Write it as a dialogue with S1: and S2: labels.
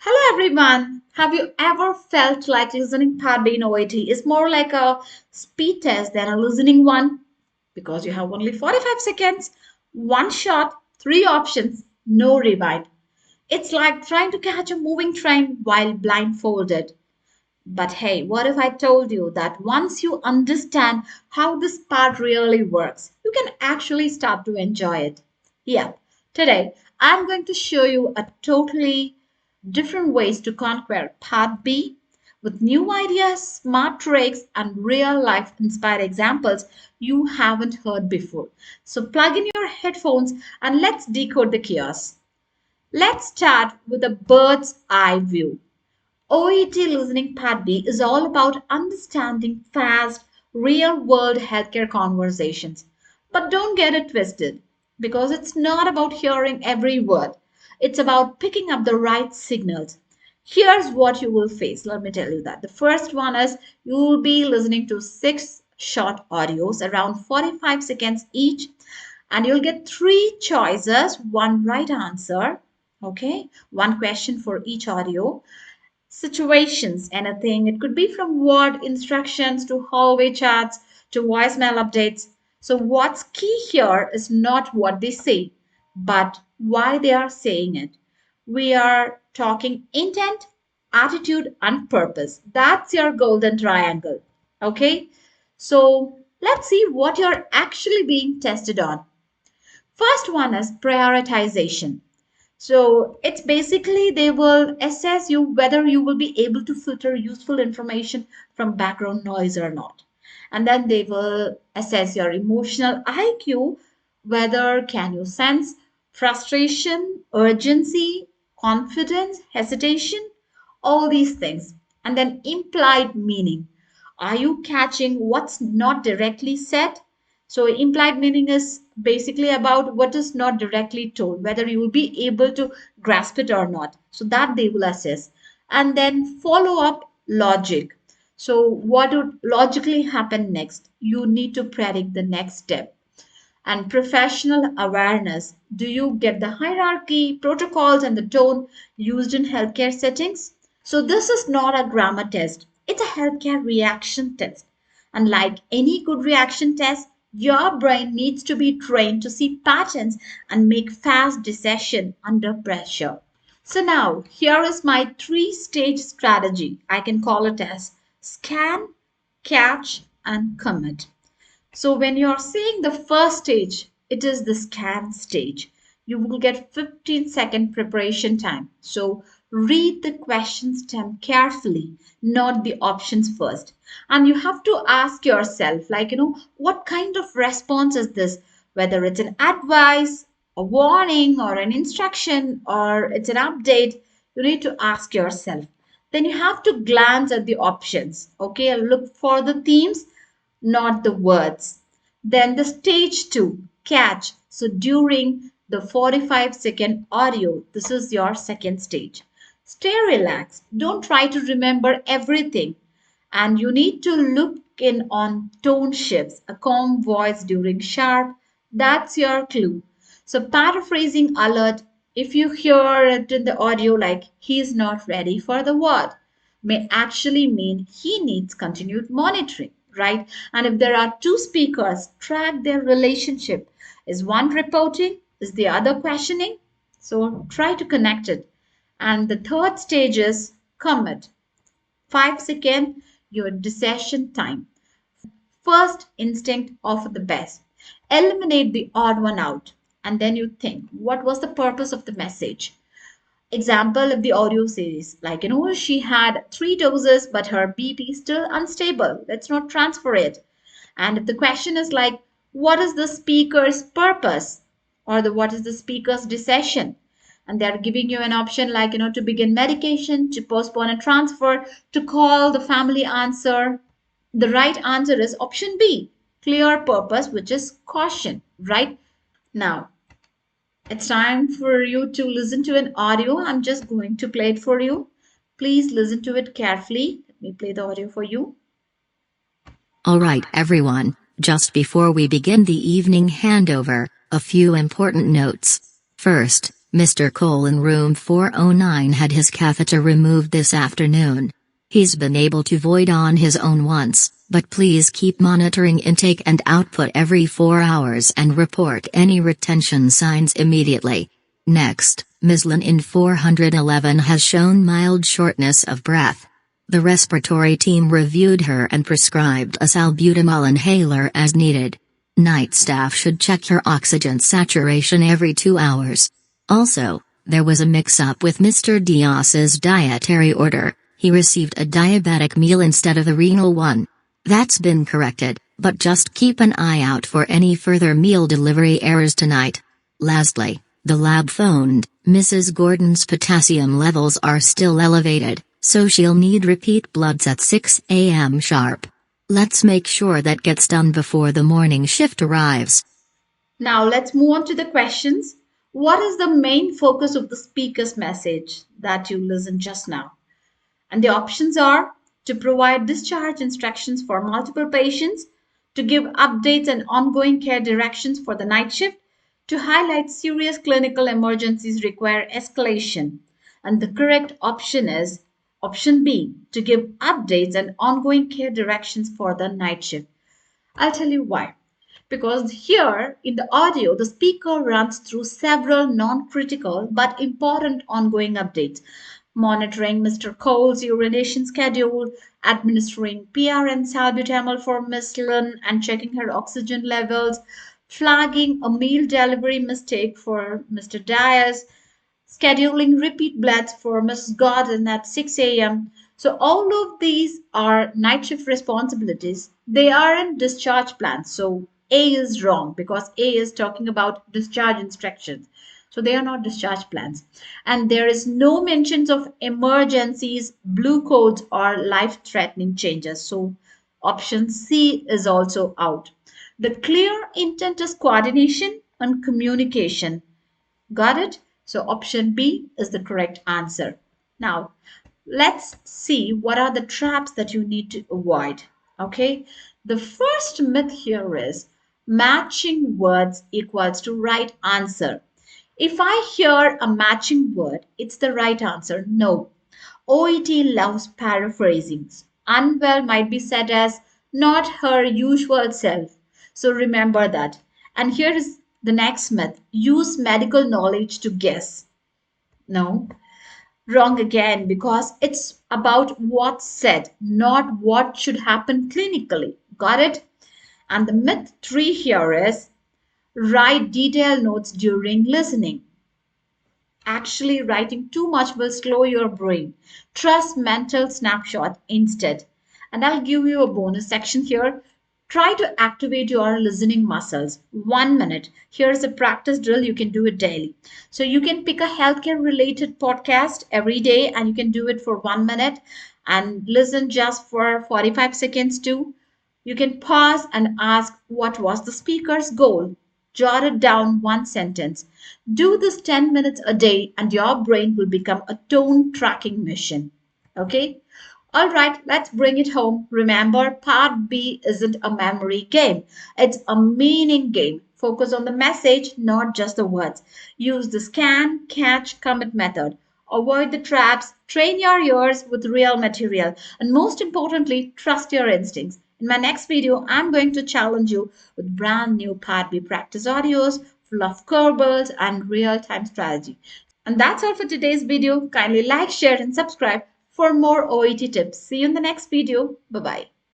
S1: Hello everyone. Have you ever felt like listening part B in OET is more like a speed test than a listening one? Because you have only 45 seconds, one shot, three options, no rewind. It's like trying to catch a moving train while blindfolded. But hey, what if I told you that once you understand how this part really works, you can actually start to enjoy it? Yeah, today I'm going to show you a totally different ways to conquer part B with new ideas, smart tricks, and real life inspired examples you haven't heard before. So plug in your headphones and let's decode the chaos. Let's start with a bird's eye view. OET Listening Part B is all about understanding fast, real world healthcare conversations. But don't get it twisted, because it's not about hearing every word, it's about picking up the right signals. Here's what you will face. Let me tell you that. The first one is you will be listening to six short audios, around 45 seconds each, and you'll get three choices, one right answer. Okay, one question for each audio situations, anything. It could be from word instructions to hallway chats to voicemail updates. So, what's key here is not what they say, but why they are saying it. We are talking intent, attitude, and purpose. That's your golden triangle. Okay? So, let's see what you're actually being tested on. First one is prioritization. So it's basically they will assess you whether you will be able to filter useful information from background noise or not. And then they will assess your emotional IQ, whether can you sense frustration, urgency, confidence, hesitation, all these things. And then implied meaning. Are you catching what's not directly said? So, implied meaning is basically about what is not directly told, whether you will be able to grasp it or not. So, that they will assess. And then follow up logic. So, what would logically happen next? You need to predict the next step. And professional awareness. Do you get the hierarchy, protocols, and the tone used in healthcare settings? So, this is not a grammar test, it's a healthcare reaction test. And like any good reaction test, your brain needs to be trained to see patterns and make fast decisions under pressure. So, now here is my three-stage strategy. I can call it as scan, catch, and commit. So when you're seeing the first stage, it is the scan stage. You will get 15-second preparation time. So read the question stem carefully, not the options first. And you have to ask yourself, what kind of response is this? Whether it's an advice, a warning, or an instruction, or it's an update, you need to ask yourself. Then you have to glance at the options. Okay, look for the themes, not the words. Then the stage two, catch. So during the 45-second audio, this is your second stage. Stay relaxed. Don't try to remember everything. And you need to look in on tone shifts, a calm voice during sharp. That's your clue. So paraphrasing alert, if you hear it in the audio like he's not ready for the word, may actually mean he needs continued monitoring, right? And if there are two speakers, track their relationship. Is one reporting? Is the other questioning? So try to connect it. And the third stage is commit. 5 second, your decision time. First instinct of the best. Eliminate the odd one out. And then you think, what was the purpose of the message? Example of the audio series, she had three doses but her BP is still unstable, let's not transfer it. And if the question is like, what is the speaker's purpose, or the what is the speaker's decision, and they're giving you an option to begin medication, to postpone a transfer, to call the family answer, the right answer is option B, clear purpose, which is caution, right? Now it's time for you to listen to an audio. I'm just going to play it for you. Please listen to it carefully. Let me play the audio for you.
S2: Alright everyone, just before we begin the evening handover, a few important notes. First, Mr. Cole in room 409 had his catheter removed this afternoon. He's been able to void on his own once, but please keep monitoring intake and output every 4 hours and report any retention signs immediately. Next, Ms. Lynn in 411 has shown mild shortness of breath. The respiratory team reviewed her and prescribed a salbutamol inhaler as needed. Night staff should check her oxygen saturation every 2 hours. Also, there was a mix-up with Mr. Diaz's dietary order. He received a diabetic meal instead of the renal one. That's been corrected, but just keep an eye out for any further meal delivery errors tonight. Lastly, the lab phoned, Mrs. Gordon's potassium levels are still elevated, so she'll need repeat bloods at 6 a.m. sharp. Let's make sure that gets done before the morning shift arrives.
S1: Now let's move on to the questions. What is the main focus of the speaker's message that you listened just now? And the options are to provide discharge instructions for multiple patients, to give updates and ongoing care directions for the night shift, to highlight serious clinical emergencies require escalation. And the correct option is option B, to give updates and ongoing care directions for the night shift. I'll tell you why. Because here in the audio, the speaker runs through several non critical but important ongoing updates, monitoring Mr. Cole's urination schedule, administering PRN salbutamol for Miss Lynn, and checking her oxygen levels, flagging a meal delivery mistake for Mr. Diaz, scheduling repeat bloods for Mrs. Gordon at 6 a.m. So, all of these are night shift responsibilities. They aren't discharge plans. So, A is wrong because A is talking about discharge instructions. So, they are not discharge plans. And there is no mentions of emergencies, blue codes, or life threatening changes. So, option C is also out. The clear intent is coordination and communication. Got it? So option B is the correct answer. Now, let's see what are the traps that you need to avoid. Okay? The first myth here is matching words equals to right answer. If I hear a matching word, it's the right answer. No. OET loves paraphrasing. Unwell might be said as not her usual self. So remember that. And here is the next myth, use medical knowledge to guess. No, wrong again because it's about what's said, not what should happen clinically. Got it? And the myth three here is write detailed notes during listening. Actually, writing too much will slow your brain. Trust mental snapshot instead. And I'll give you a bonus section here. Try to activate your listening muscles. 1 minute. Here's a practice drill. You can do it daily. So you can pick a healthcare related podcast every day and you can do it for 1 minute and listen just for 45 seconds too. You can pause and ask what was the speaker's goal. Jot it down one sentence. Do this 10 minutes a day and your brain will become a tone tracking machine. Okay? All right, let's bring it home. Remember, part B isn't a memory game, it's a meaning game. Focus on the message, not just the words. Use the scan, catch, commit method. Avoid the traps, train your ears with real material, and most importantly, trust your instincts. In my next video, I'm going to challenge you with brand new Part B practice audios full of curveballs and real time strategy. And that's all for today's video. Kindly like, share, and subscribe for more OET tips. See you in the next video. Bye bye.